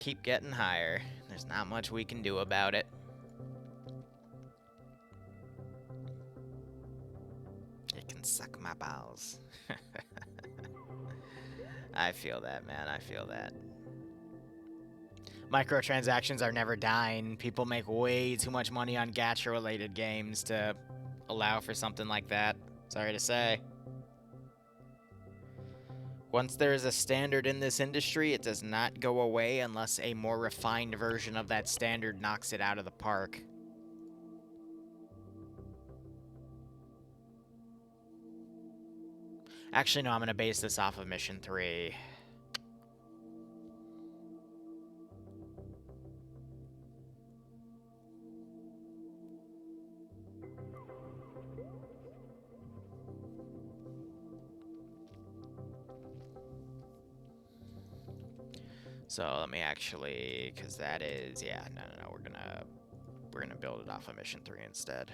keep getting higher. There's not much we can do about it. It can suck my balls. I feel that, man. I feel that. Microtransactions are never dying. People make way too much money on gacha-related games to allow for something like that. Sorry to say. Once there is a standard in this industry, it does not go away unless a more refined version of that standard knocks it out of the park. Actually, no, I'm going to base this off of Mission 3. So let me actually, because that is, yeah, no, we're gonna build it off of Mission 3 instead.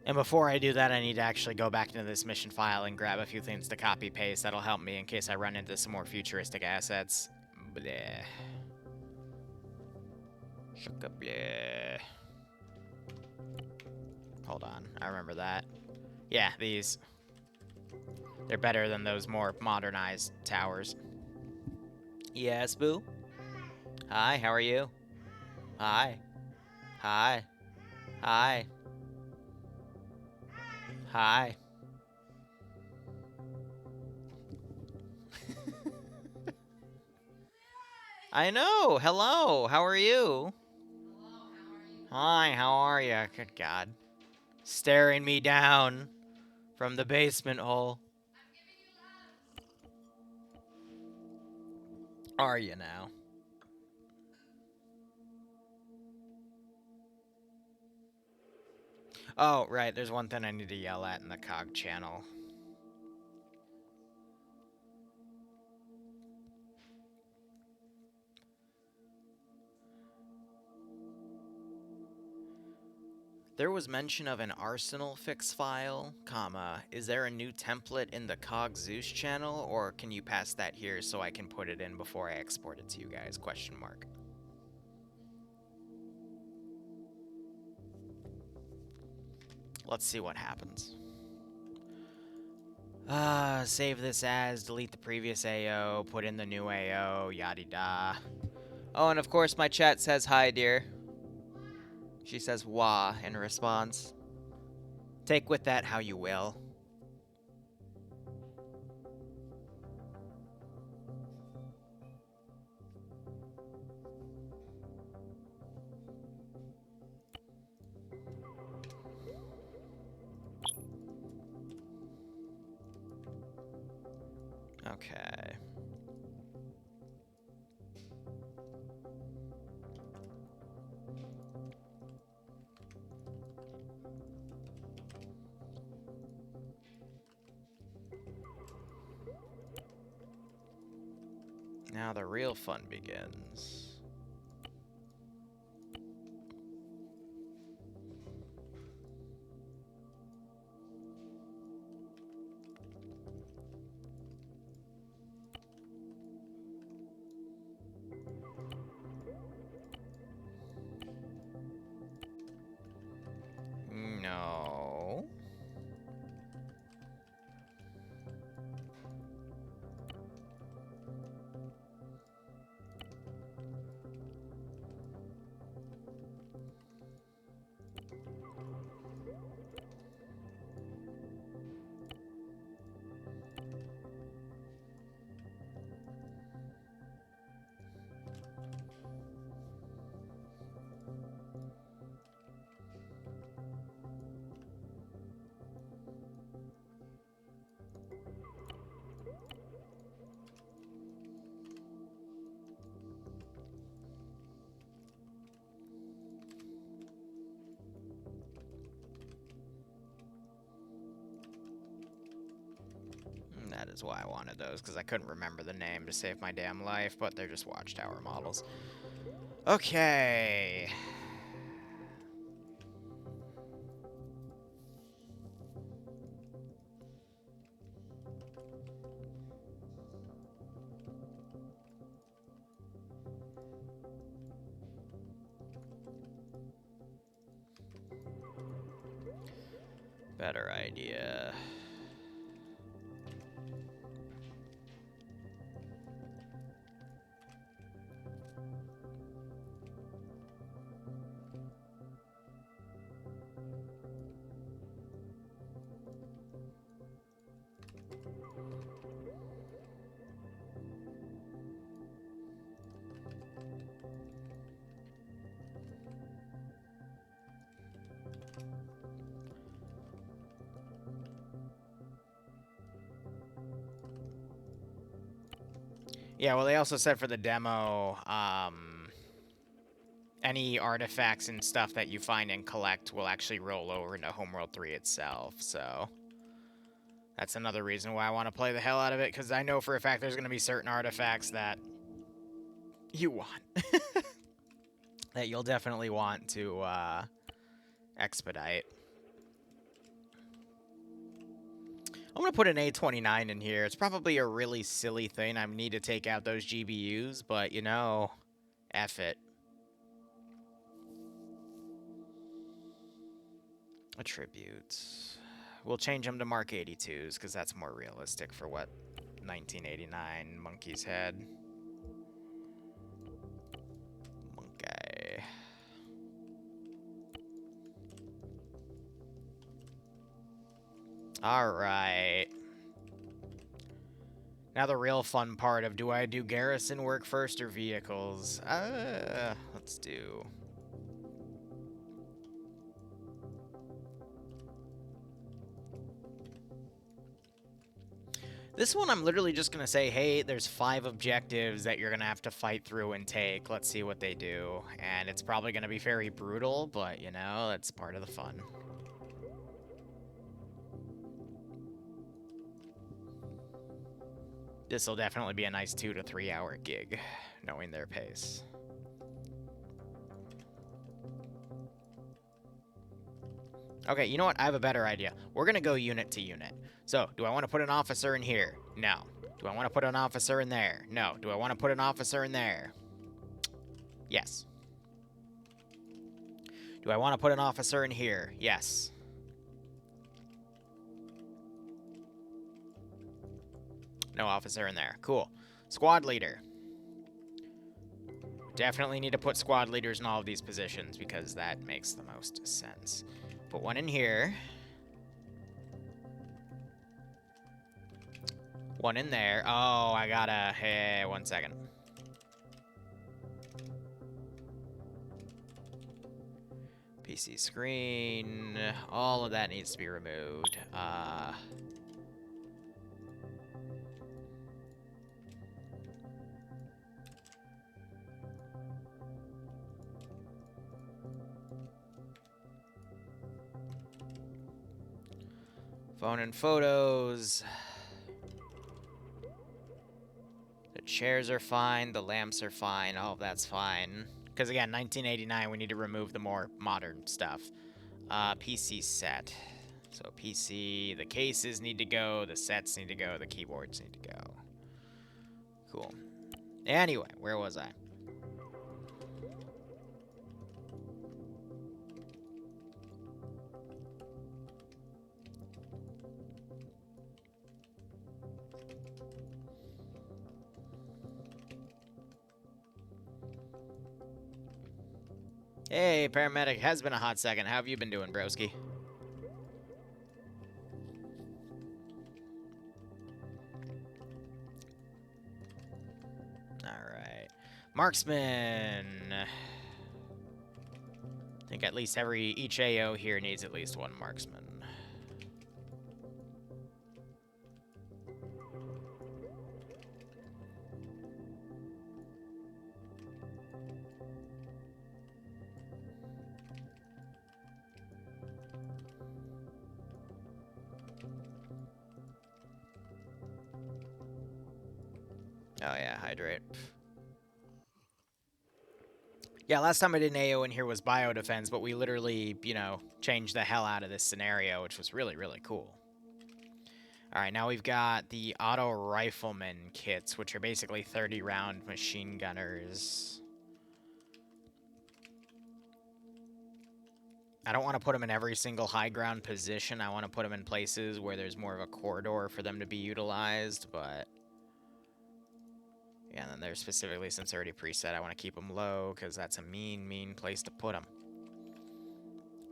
And before I do that, I need to actually go back into this mission file and grab a few things to copy-paste. That'll help me in case I run into some more futuristic assets. Bleh. Shaka bleh. Hold on, I remember that. Yeah, these. They're better than those more modernized towers. Yes, boo? Hi, how are you? Hi. Hi. Hi. Hi. I know. Hello. How are you? Hi, how are you? Good God. Staring me down from the basement hole. Are you now? Oh, right. There's one thing I need to yell at in the COG channel. There was mention of an Arsenal fix file, comma, is there a new template in the COG Zeus channel, or can you pass that here so I can put it in before I export it to you guys, question mark. Let's see what happens. Save this as, delete the previous AO, put in the new AO, yada da. Oh, and of course my chat says hi, dear. She says wah in response. Take with that how you will. Okay. Now the real fun begins. No. That is why I wanted those, because I couldn't remember the name to save my damn life, but they're just watchtower models. Okay. better idea? Yeah, well, they also said for the demo, any artifacts and stuff that you find and collect will actually roll over into Homeworld 3 itself, so... That's another reason why I want to play the hell out of it, because I know for a fact there's going to be certain artifacts that you want. That you'll definitely want to, expedite. I'm going to put an A29 in here. It's probably a really silly thing. I need to take out those GBUs, but, you know, F it. Attributes. We'll change them to Mark 82s, because that's more realistic for what 1989 monkeys had. Monkey. Alright. Now the real fun part of, do I do garrison work first or vehicles? Let's do... This one I'm literally just going to say, hey, there's 5 objectives that you're going to have to fight through and take. Let's see what they do. And it's probably going to be very brutal, but, you know, that's part of the fun. This will definitely be a nice 2 to 3 hour gig, knowing their pace. Okay, you know what? I have a better idea. We're going to go unit to unit. So, do I want to put an officer in here? No. Do I want to put an officer in there? No. Do I want to put an officer in there? Yes. Do I want to put an officer in here? Yes. No officer in there. Cool. Squad leader. Definitely need to put squad leaders in all of these positions because that makes the most sense. Put one in here. One in there. Oh, I gotta... Hey, 1 second. PC screen. All of that needs to be removed. Phone and photos. The chairs are fine. The lamps are fine. All of that's fine. Because, again, 1989, we need to remove the more modern stuff. PC set. So, PC, the cases need to go. The sets need to go. The keyboards need to go. Cool. Anyway, where was I? Hey, paramedic. Has been a hot second. How have you been doing, broski? Alright. Marksman. I think at least each AO here needs at least one marksman. Oh yeah, hydrate. Yeah, last time I did an AO in here was biodefense, but we literally, you know, changed the hell out of this scenario, which was really, really cool. Alright, now we've got the auto rifleman kits, which are basically 30-round machine gunners. I don't want to put them in every single high ground position. I want to put them in places where there's more of a corridor for them to be utilized, but... Yeah, and then they're specifically, since they're already preset, I want to keep them low, because that's a mean, mean place to put them.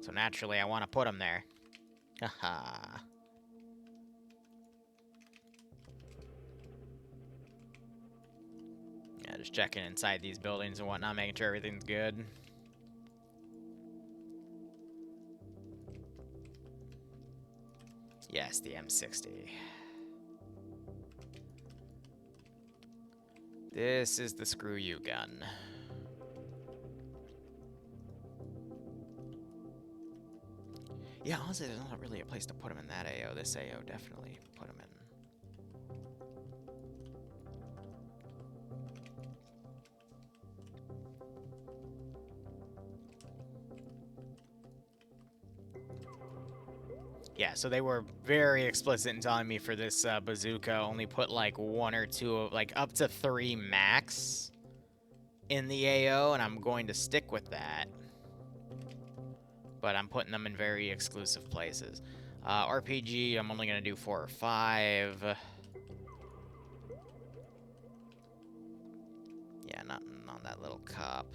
So naturally, I want to put them there. Haha. Yeah, just checking inside these buildings and whatnot, making sure everything's good. Yes, the M60. This is the screw you gun. Yeah, honestly, there's not really a place to put them in that AO. This AO definitely put them in. Yeah, so they were very explicit in telling me for this bazooka, only put like 1 or 2, like up to 3 max in the AO, and I'm going to stick with that. But I'm putting them in very exclusive places. RPG, I'm only going to do 4 or 5. Yeah, not on that little cop.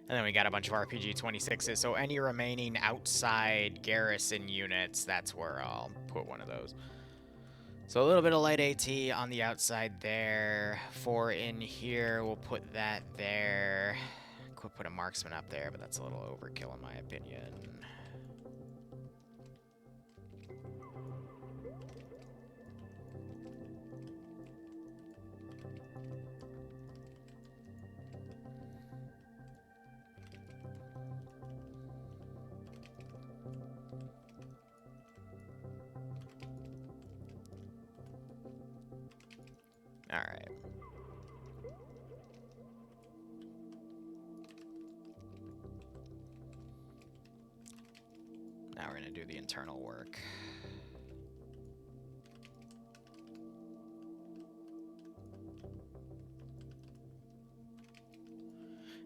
And then we got a bunch of RPG 26s, so any remaining outside garrison units, that's where I'll put one of those. So a little bit of light AT on the outside there. 4 in here, we'll put that there. Could put a marksman up there, but that's a little overkill in my opinion. Alright. Now we're going to do the internal work.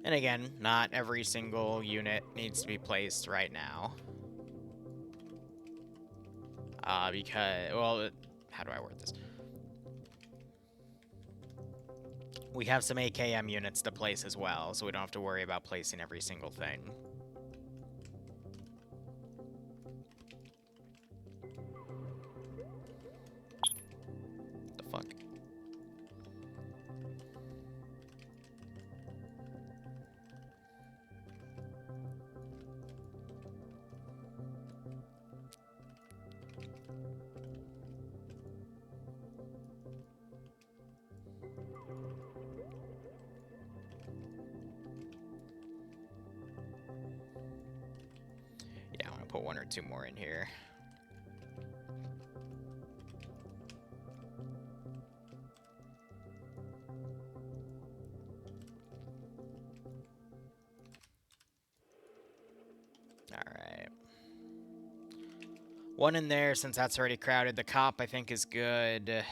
And again, not every single unit needs to be placed right now. Because, well, how do I word this? We have some AKM units to place as well, so we don't have to worry about placing every single thing. The fuck? Yeah, I want to put 1 or 2 more in here. Alright. 1 in there, since that's already crowded. The cop, I think, is good.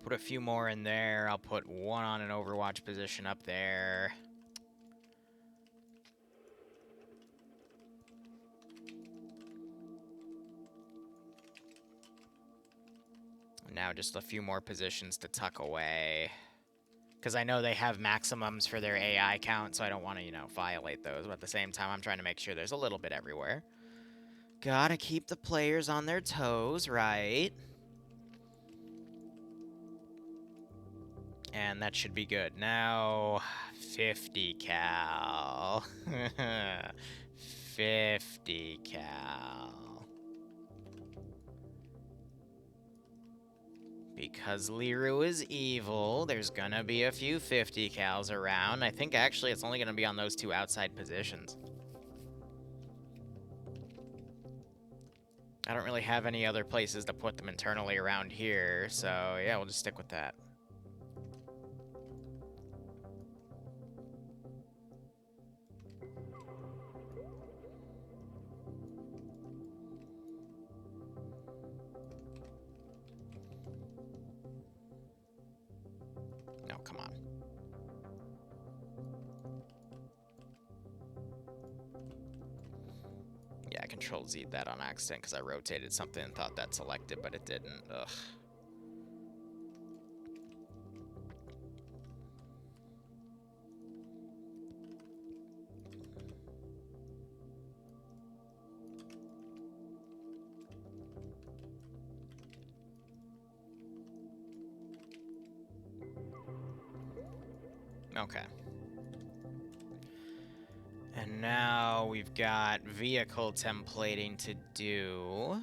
Put a few more in there. I'll put 1 on an overwatch position up there. Now just a few more positions to tuck away. Because I know they have maximums for their AI count, so I don't want to, you know, violate those. But at the same time, I'm trying to make sure there's a little bit everywhere. Gotta keep the players on their toes, right? And that should be good. Now, 50 cal. 50 cal. Because Liru is evil, there's gonna be a few 50 cals around. I think actually it's only gonna be on those 2 outside positions. I don't really have any other places to put them internally around here, so yeah, we'll just stick with that. Control-Z that on accident because I rotated something and thought that selected, but it didn't. Ugh. Okay. And now we've got vehicle templating to do.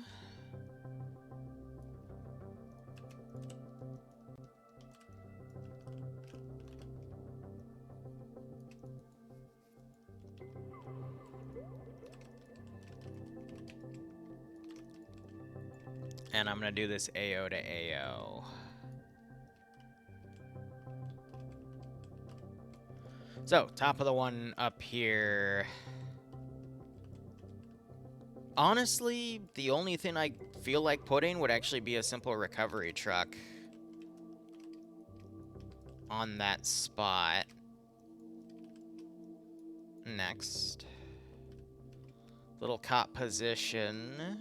And I'm going to do this AO to AO. So, top of the one up here. Honestly, the only thing I feel like putting would actually be a simple recovery truck on that spot. Next. Little cop position.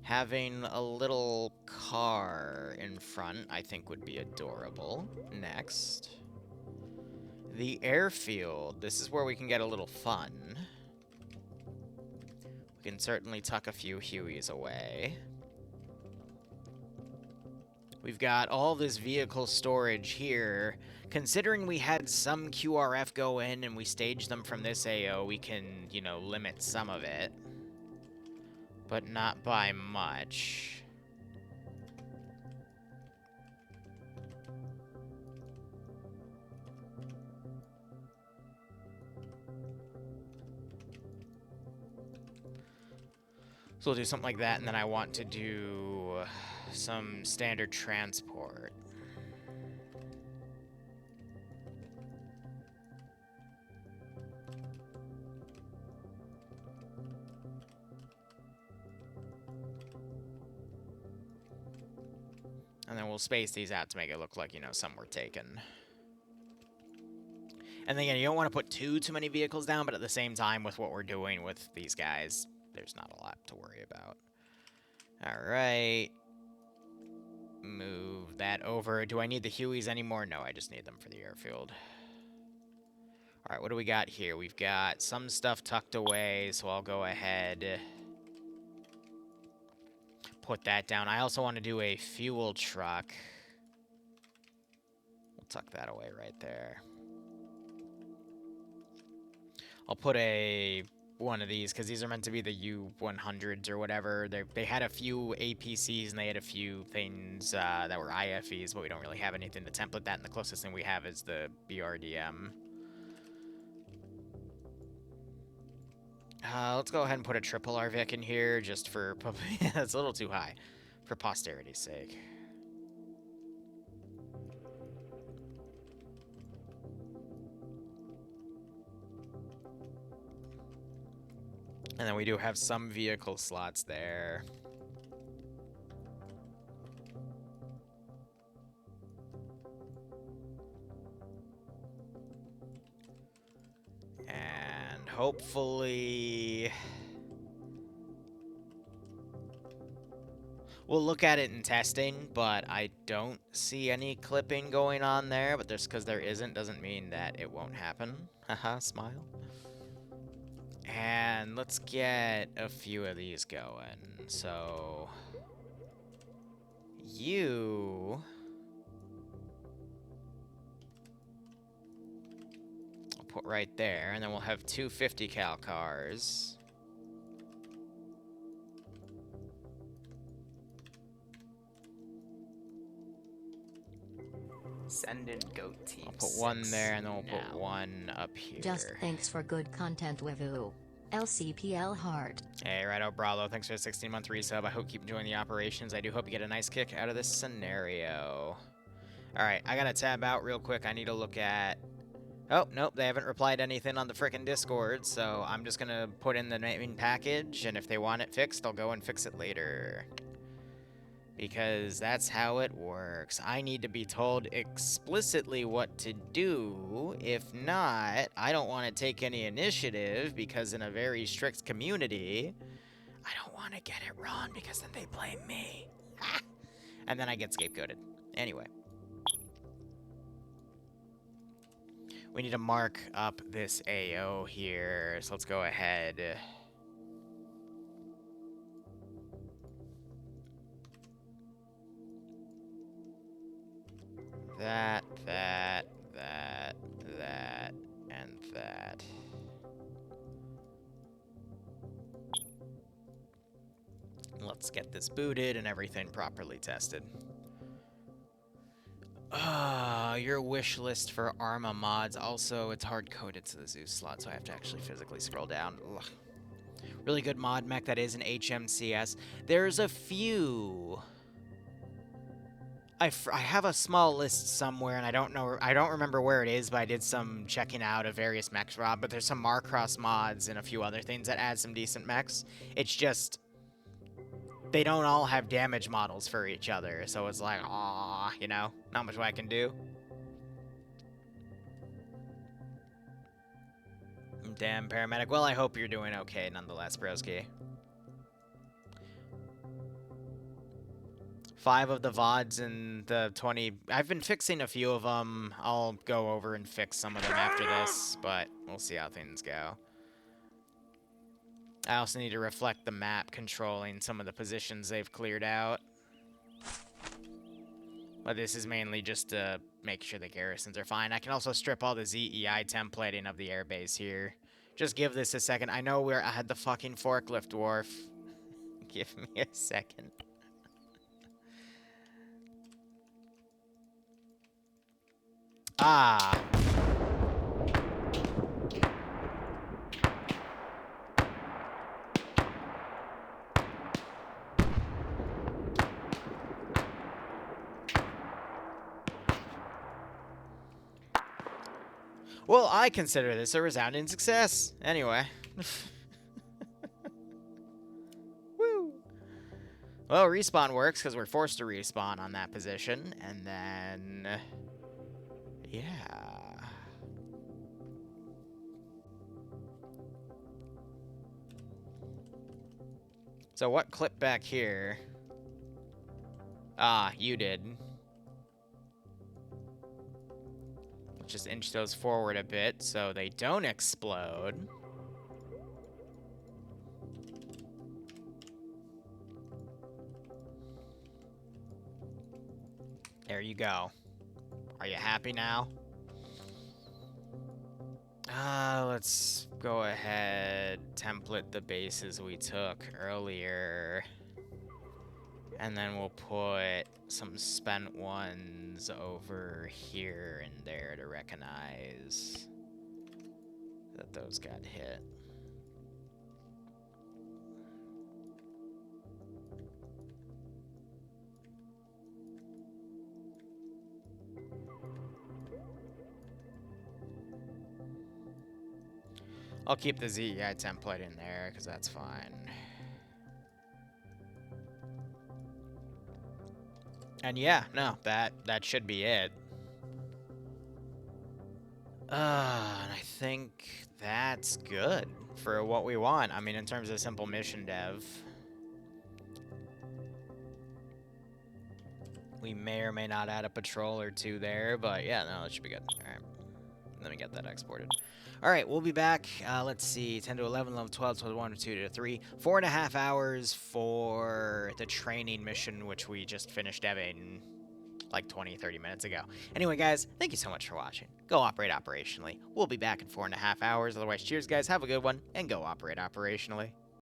Having a little car in front, I think would be adorable. Next. The airfield. This is where we can get a little fun. We can certainly tuck a few Hueys away. We've got all this vehicle storage here. Considering we had some QRF go in and we staged them from this AO, we can, you know, limit some of it. But not by much. So we'll do something like that, and then I want to do some standard transport. And then we'll space these out to make it look like, you know, some were taken. And then, again, you don't want to put too many vehicles down, but at the same time, with what we're doing with these guys, there's not a lot to worry about. All right. Move that over. Do I need the Hueys anymore? No, I just need them for the airfield. All right, what do we got here? We've got some stuff tucked away, so I'll go ahead. Put that down. I also want to do a fuel truck. We'll tuck that away right there. I'll put one of these, because these are meant to be the U100s or whatever. They had a few APCs, and they had a few things that were IFEs, but we don't really have anything to template that, and the closest thing we have is the BRDM. Let's go ahead and put a triple RVIC in here, just for... That's a little too high, for posterity's sake. And then we do have some vehicle slots there. And hopefully... We'll look at it in testing, but I don't see any clipping going on there. But just because there isn't doesn't mean that it won't happen. Haha, smile. And let's get a few of these going. So, you... I'll put right there, and then we'll have 2 50 cal cars. Send in goat team. I'll put one there, and then we'll put one up here. Just thanks for good content, Wivu. LCPL Heart. Hey, Righto Bravo, thanks for the 16-month resub. I hope you keep enjoying the operations. I do hope you get a nice kick out of this scenario. Alright, I gotta tab out real quick. I need to look at... Oh, nope, they haven't replied anything on the frickin' Discord, so I'm just gonna put in the main package, and if they want it fixed, I'll go and fix it later. Because that's how it works. I need to be told explicitly what to do. If not, I don't want to take any initiative because in a very strict community, I don't want to get it wrong because then they blame me. And then I get scapegoated. Anyway. We need to mark up this AO here, so let's go ahead. That, and that. Let's get this booted and everything properly tested. Your wish list for Arma mods. Also, it's hard-coded to the Zeus slot, so I have to actually physically scroll down. Ugh. Really good mod mech that is an HMCS. There's a few. I have a small list somewhere, and I don't remember where it is, but I did some checking out of various mechs, Rob. But there's some Marcross mods and a few other things that add some decent mechs. It's just they don't all have damage models for each other, so it's like, aw, you know, not much I can do. Damn, paramedic. Well, I hope you're doing okay, nonetheless, broski. 5 of the VODs and the 20... I've been fixing a few of them. I'll go over and fix some of them after this, but we'll see how things go. I also need to reflect the map controlling some of the positions they've cleared out. But this is mainly just to make sure the garrisons are fine. I can also strip all the ZEI templating of the airbase here. Just give this a second. I know I had the fucking forklift dwarf. Give me a second. Ah. Well, I consider this a resounding success. Anyway. Woo. Well, respawn works because we're forced to respawn on that position. And then... yeah. So what clip back here? Ah, you did. Just inch those forward a bit so they don't explode. There you go. Are you happy now? Let's go ahead, template the bases we took earlier. And then we'll put some spent ones over here and there to recognize that those got hit. I'll keep the ZEI template in there because that's fine. And yeah, no, that should be it. And I think that's good for what we want. I mean, in terms of simple mission dev. We may or may not add a patrol or two there, but yeah, no, that should be good. All right, let me get that exported. All right, we'll be back. Let's see, 10 to 11, 11, 12, 12, 1, 2 to 3. 4.5 hours for the training mission, which we just finished having like 20, 30 minutes ago. Anyway, guys, thank you so much for watching. Go operate operationally. We'll be back in 4.5 hours. Otherwise, cheers, guys. Have a good one, and go operate operationally.